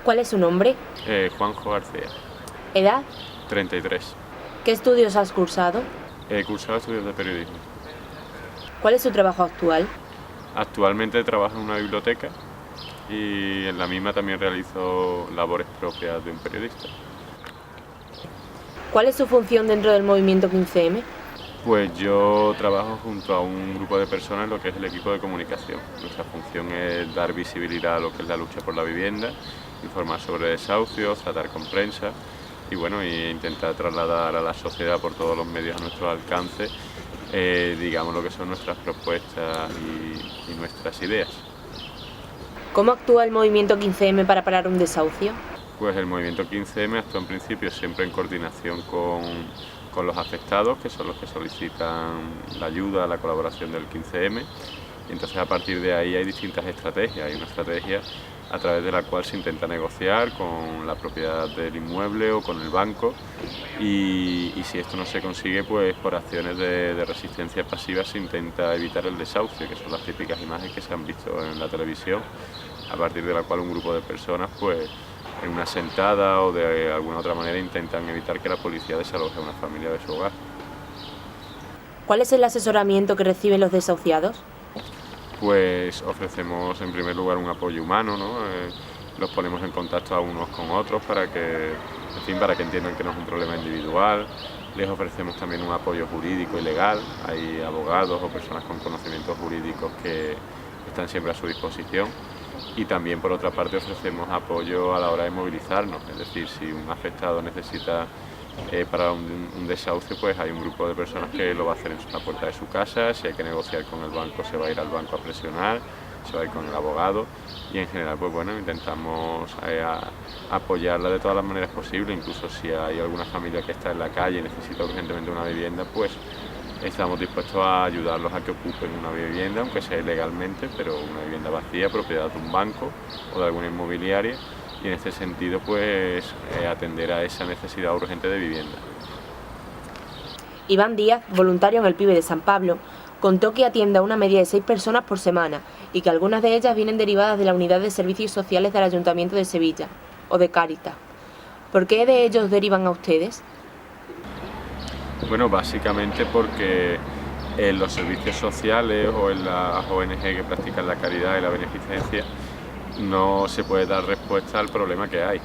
¿Cuál es su nombre? Juanjo García. ¿Edad? 33. ¿Qué estudios has cursado? He cursado estudios de periodismo. ¿Cuál es su trabajo actual? Actualmente trabajo en una biblioteca y en la misma también realizo labores propias de un periodista. ¿Cuál es su función dentro del movimiento 15M? Pues yo trabajo junto a un grupo de personas en lo que es el equipo de comunicación. Nuestra función es dar visibilidad a lo que es la lucha por la vivienda, informar sobre desahucios, tratar con prensa y intentar trasladar a la sociedad por todos los medios a nuestro alcance, digamos lo que son nuestras propuestas y nuestras ideas. ¿Cómo actúa el movimiento 15M para parar un desahucio? Pues el movimiento 15M actúa en principio siempre en coordinación con los afectados, que son los que solicitan la ayuda, la colaboración del 15M. Y entonces a partir de ahí hay distintas estrategias. Hay una estrategia a través de la cual se intenta negociar con la propiedad del inmueble o con el banco y si esto no se consigue, pues por acciones de resistencia pasiva se intenta evitar el desahucio, que son las típicas imágenes que se han visto en la televisión, a partir de la cual un grupo de personas pues en una sentada o de alguna otra manera intentan evitar que la policía desaloje a una familia de su hogar. ¿Cuál es el asesoramiento que reciben los desahuciados? Pues ofrecemos en primer lugar un apoyo humano, ¿no? Los ponemos en contacto a unos con otros para que entiendan que no es un problema individual. Les ofrecemos también un apoyo jurídico y legal. Hay abogados o personas con conocimientos jurídicos que están siempre a su disposición. Y también por otra parte ofrecemos apoyo a la hora de movilizarnos, es decir, si un afectado necesita para un desahucio, pues hay un grupo de personas que lo va a hacer en la puerta de su casa. Si hay que negociar con el banco, se va a ir al banco a presionar, se va a ir con el abogado y en general pues intentamos apoyarla de todas las maneras posibles. Incluso si hay alguna familia que está en la calle y necesita urgentemente una vivienda, pues estamos dispuestos a ayudarlos a que ocupen una vivienda, aunque sea ilegalmente, pero una vivienda vacía, propiedad de un banco o de alguna inmobiliaria, y en este sentido pues atender a esa necesidad urgente de vivienda. Iván Díaz, voluntario en el PIBE de San Pablo, contó que atiende a una media de 6 personas por semana y que algunas de ellas vienen derivadas de la Unidad de Servicios Sociales del Ayuntamiento de Sevilla o de Cáritas. ¿Por qué de ellos derivan a ustedes? Bueno, básicamente porque en los servicios sociales o en las ONG que practican la caridad y la beneficencia no se puede dar respuesta al problema que hay,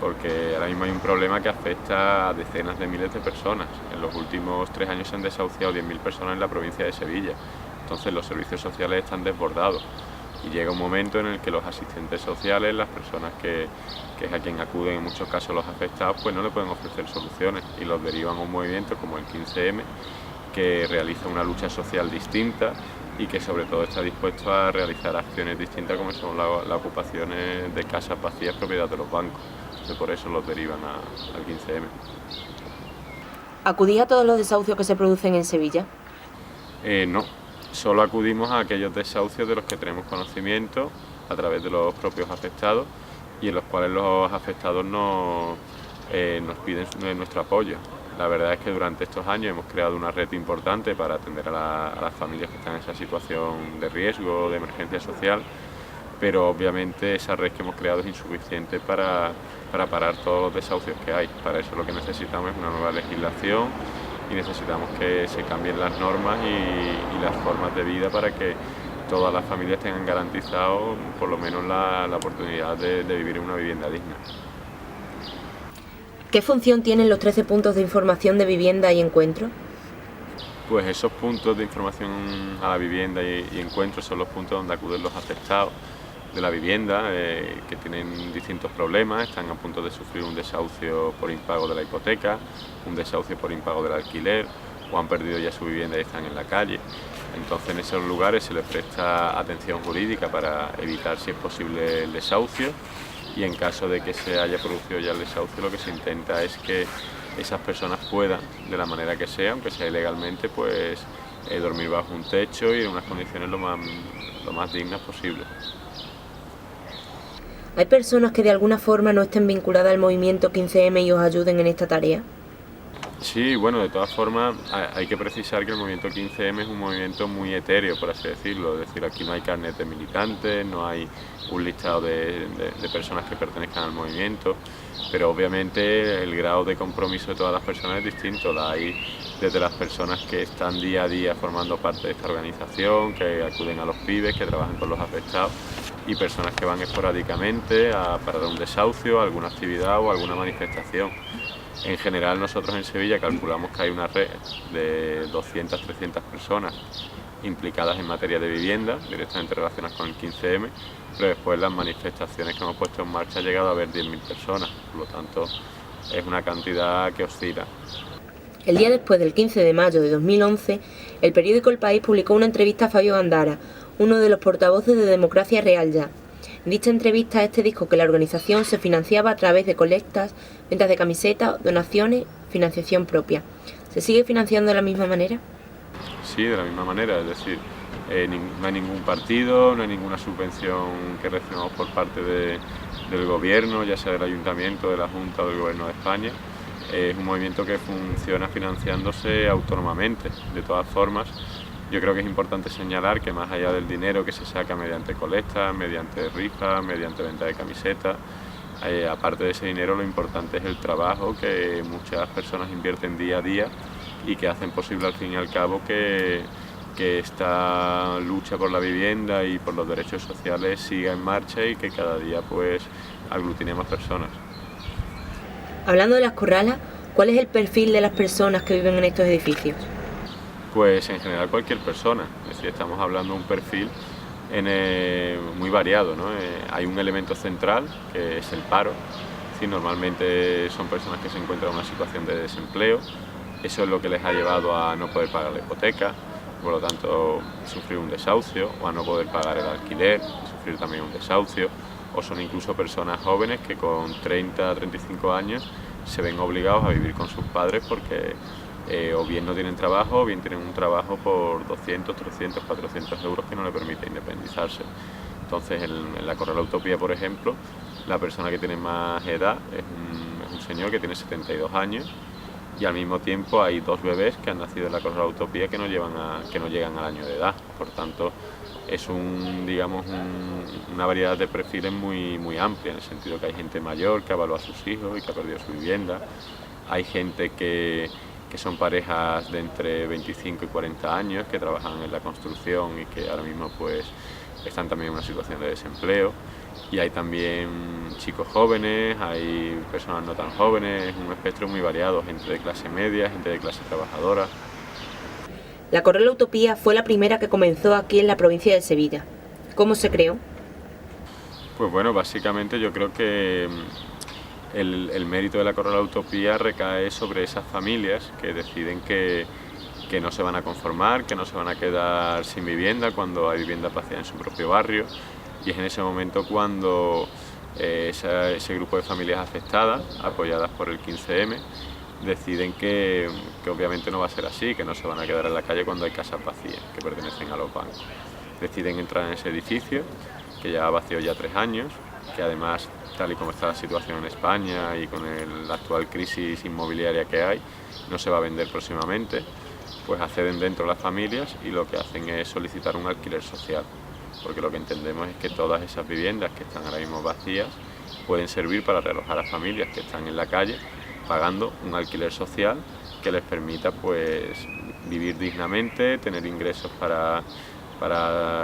porque ahora mismo hay un problema que afecta a decenas de miles de personas. En los últimos 3 años se han desahuciado 10.000 personas en la provincia de Sevilla, entonces los servicios sociales están desbordados y llega un momento en el que los asistentes sociales, las personas que es a quien acuden en muchos casos los afectados, pues no le pueden ofrecer soluciones y los derivan a un movimiento como el 15M, que realiza una lucha social distinta y que sobre todo está dispuesto a realizar acciones distintas como son las ocupaciones de casas vacías propiedad de los bancos. Entonces por eso los derivan al 15M. ¿Acudís a todos los desahucios que se producen en Sevilla? No, solo acudimos a aquellos desahucios de los que tenemos conocimiento a través de los propios afectados y en los cuales los afectados nos piden nuestro apoyo. La verdad es que durante estos años hemos creado una red importante para atender a las familias que están en esa situación de riesgo, de emergencia social, pero obviamente esa red que hemos creado es insuficiente para parar todos los desahucios que hay. Para eso lo que necesitamos es una nueva legislación y necesitamos que se cambien las normas y las formas de vida para que todas las familias tengan garantizado por lo menos la oportunidad de vivir en una vivienda digna. ¿Qué función tienen los 13 puntos de información de vivienda y encuentro? Pues esos puntos de información a la vivienda y encuentro son los puntos donde acuden los afectados de la vivienda que tienen distintos problemas, están a punto de sufrir un desahucio por impago de la hipoteca, un desahucio por impago del alquiler o han perdido ya su vivienda y están en la calle. Entonces en esos lugares se les presta atención jurídica para evitar si es posible el desahucio y en caso de que se haya producido ya el desahucio lo que se intenta es que esas personas puedan, de la manera que sea, aunque sea ilegalmente, pues dormir bajo un techo y en unas condiciones lo más dignas posible. ¿Hay personas que de alguna forma no estén vinculadas al movimiento 15M y os ayuden en esta tarea? Sí, bueno, de todas formas hay que precisar que el movimiento 15M es un movimiento muy etéreo, por así decirlo. Es decir, aquí no hay carnet de militantes, no hay un listado de personas que pertenezcan al movimiento, pero obviamente el grado de compromiso de todas las personas es distinto. La hay desde las personas que están día a día formando parte de esta organización, que acuden a los pibes, que trabajan con los afectados, y personas que van esporádicamente para dar un desahucio, alguna actividad o alguna manifestación. En general nosotros en Sevilla calculamos que hay una red de 200-300 personas implicadas en materia de vivienda, directamente relacionadas con el 15M, pero después las manifestaciones que hemos puesto en marcha ha llegado a haber 10.000 personas, por lo tanto es una cantidad que oscila. El día después del 15 de mayo de 2011, el periódico El País publicó una entrevista a Fabio Gandara, uno de los portavoces de Democracia Real Ya. En dicha entrevista, este dijo que la organización se financiaba a través de colectas, ventas de camisetas, donaciones, financiación propia. ¿Se sigue financiando de la misma manera? Sí, de la misma manera, es decir, no hay ningún partido, no hay ninguna subvención que recibamos por parte del gobierno, ya sea del ayuntamiento, de la Junta o del Gobierno de España. Es un movimiento que funciona financiándose autónomamente. De todas formas, yo creo que es importante señalar que más allá del dinero que se saca mediante colectas, mediante rifas, mediante venta de camisetas, aparte de ese dinero, lo importante es el trabajo que muchas personas invierten día a día y que hacen posible al fin y al cabo que esta lucha por la vivienda y por los derechos sociales siga en marcha y que cada día pues aglutine más personas. Hablando de las corralas, ¿cuál es el perfil de las personas que viven en estos edificios? Pues en general cualquier persona, es decir, estamos hablando de un perfil muy variado, ¿no? Hay un elemento central que es el paro, es decir, normalmente son personas que se encuentran en una situación de desempleo, eso es lo que les ha llevado a no poder pagar la hipoteca, por lo tanto sufrir un desahucio, o a no poder pagar el alquiler, sufrir también un desahucio, o son incluso personas jóvenes que con 30 35 años se ven obligados a vivir con sus padres porque o bien no tienen trabajo o bien tienen un trabajo por 200, 300, 400 euros que no le permite independizarse. Entonces en la Corral Utopía, por ejemplo, la persona que tiene más edad es un señor que tiene 72 años y al mismo tiempo hay 2 bebés que han nacido en la Corral Utopía que no llegan al año de edad. Por tanto, es una variedad de perfiles muy amplia, en el sentido que hay gente mayor que avaló a sus hijos y que ha perdido su vivienda, hay gente que son parejas de entre 25 y 40 años que trabajan en la construcción y que ahora mismo pues están también en una situación de desempleo, y hay también chicos jóvenes, hay personas no tan jóvenes, es un espectro muy variado, gente de clase media, gente de clase trabajadora. La Corral Utopía fue la primera que comenzó aquí en la provincia de Sevilla. ¿Cómo se creó? Pues bueno, básicamente yo creo que el mérito de la Corral Utopía recae sobre esas familias que deciden que no se van a conformar, que no se van a quedar sin vivienda cuando hay vivienda vacía en su propio barrio, y es en ese momento cuando ese grupo de familias afectadas, apoyadas por el 15M, deciden que obviamente no va a ser así, que no se van a quedar en la calle cuando hay casas vacías que pertenecen a los bancos. Deciden entrar en ese edificio, que lleva vacío ya 3 años, que además, tal y como está la situación en España y con la actual crisis inmobiliaria que hay, no se va a vender próximamente, pues acceden dentro las familias y lo que hacen es solicitar un alquiler social, porque lo que entendemos es que todas esas viviendas que están ahora mismo vacías pueden servir para realojar a familias que están en la calle pagando un alquiler social que les permita pues vivir dignamente, tener ingresos para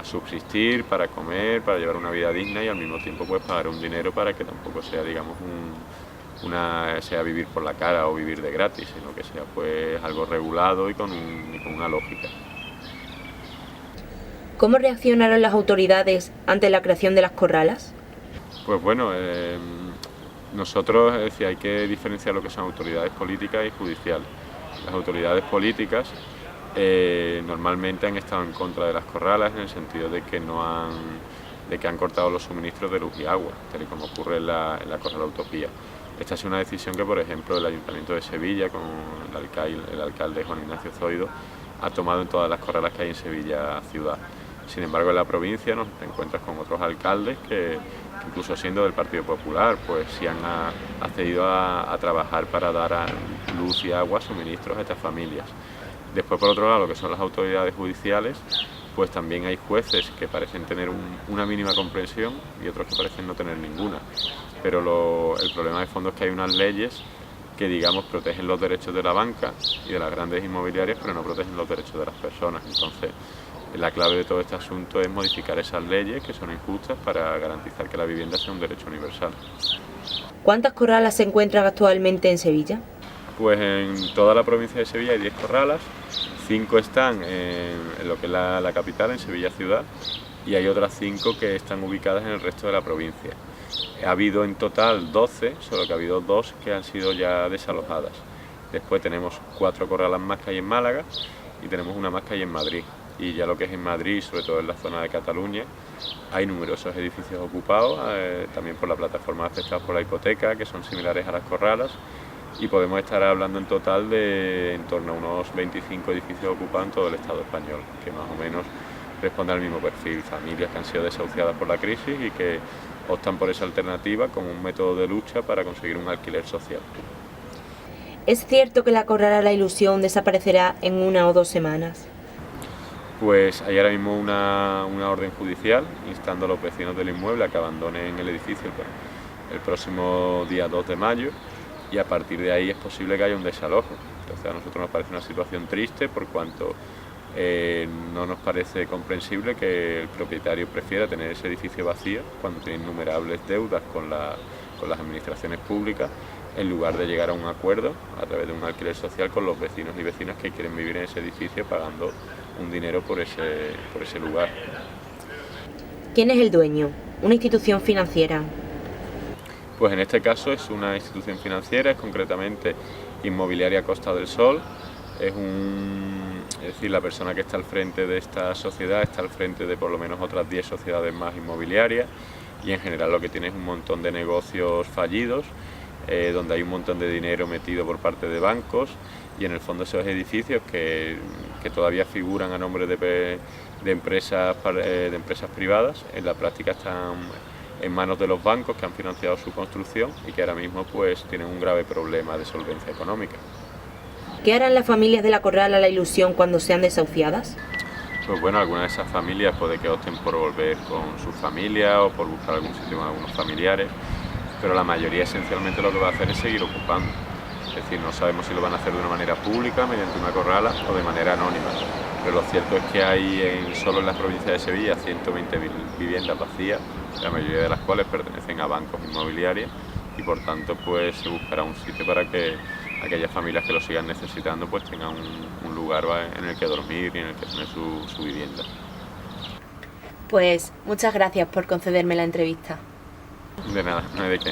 subsistir, para comer, para llevar una vida digna y al mismo tiempo pues pagar un dinero para que tampoco sea, digamos, sea vivir por la cara o vivir de gratis, sino que sea pues algo regulado y con una lógica. ¿Cómo reaccionaron las autoridades ante la creación de las corralas? Pues bueno, nosotros, es decir, hay que diferenciar lo que son autoridades políticas y judiciales. Las autoridades políticas normalmente han estado en contra de las corralas en el sentido de que han cortado los suministros de luz y agua, tal y como ocurre en la Corral Utopía. Esta es una decisión que, por ejemplo, el Ayuntamiento de Sevilla, con el alcalde Juan Ignacio Zoido, ha tomado en todas las corralas que hay en Sevilla ciudad. Sin embargo, en la provincia nos encuentras con otros alcaldes que incluso siendo del Partido Popular, pues sí han accedido a trabajar para dar luz y agua, suministros a estas familias. Después, por otro lado, lo que son las autoridades judiciales, pues también hay jueces que parecen tener una mínima comprensión y otros que parecen no tener ninguna. Pero el problema de fondo es que hay unas leyes que, digamos, protegen los derechos de la banca y de las grandes inmobiliarias, pero no protegen los derechos de las personas. Entonces, la clave de todo este asunto es modificar esas leyes que son injustas para garantizar que la vivienda sea un derecho universal. ¿Cuántas corralas se encuentran actualmente en Sevilla? Pues en toda la provincia de Sevilla hay 10 corralas, 5 están en lo que es la capital, en Sevilla ciudad, y hay otras 5 que están ubicadas en el resto de la provincia. Ha habido en total 12, solo que ha habido 2 que han sido ya desalojadas. Después tenemos 4 corralas más que hay en Málaga y tenemos una más que hay en Madrid. Y ya lo que es en Madrid, sobre todo en la zona de Cataluña, hay numerosos edificios ocupados, también por la plataforma afectados por la hipoteca, que son similares a las corralas, y podemos estar hablando en total de en torno a unos 25 edificios ocupados en todo el Estado español, que más o menos responden al mismo perfil, familias que han sido desahuciadas por la crisis y que optan por esa alternativa como un método de lucha para conseguir un alquiler social. ¿Es cierto que la corrala La Ilusión desaparecerá en 1 o 2 semanas? Pues hay ahora mismo una orden judicial instando a los vecinos del inmueble a que abandonen el edificio el próximo día 2 de mayo y a partir de ahí es posible que haya un desalojo. Entonces a nosotros nos parece una situación triste por cuanto no nos parece comprensible que el propietario prefiera tener ese edificio vacío cuando tiene innumerables deudas con las administraciones públicas, en lugar de llegar a un acuerdo a través de un alquiler social con los vecinos y vecinas que quieren vivir en ese edificio pagando un dinero por ese lugar. ¿Quién es el dueño? ¿Una institución financiera? Pues en este caso es una institución financiera, es concretamente Inmobiliaria Costa del Sol. Es decir, la persona que está al frente de esta sociedad está al frente de por lo menos otras 10 sociedades más inmobiliarias y en general lo que tiene es un montón de negocios fallidos, donde hay un montón de dinero metido por parte de bancos y en el fondo esos edificios que todavía figuran a nombre de empresas privadas, en la práctica están en manos de los bancos que han financiado su construcción y que ahora mismo pues tienen un grave problema de solvencia económica. ¿Qué harán las familias de la corrala La Ilusión cuando sean desahuciadas? Pues bueno, algunas de esas familias puede que opten por volver con sus familias o por buscar algún sitio con algunos familiares, pero la mayoría esencialmente lo que va a hacer es seguir ocupando. Es decir, no sabemos si lo van a hacer de una manera pública, mediante una corrala, o de manera anónima. Pero lo cierto es que hay solo en la provincia de Sevilla 120 viviendas vacías, la mayoría de las cuales pertenecen a bancos inmobiliarios y por tanto pues se buscará un sitio para que aquellas familias que lo sigan necesitando pues tengan un lugar en el que dormir y en el que tener su vivienda. Pues muchas gracias por concederme la entrevista. De nada, no hay de qué.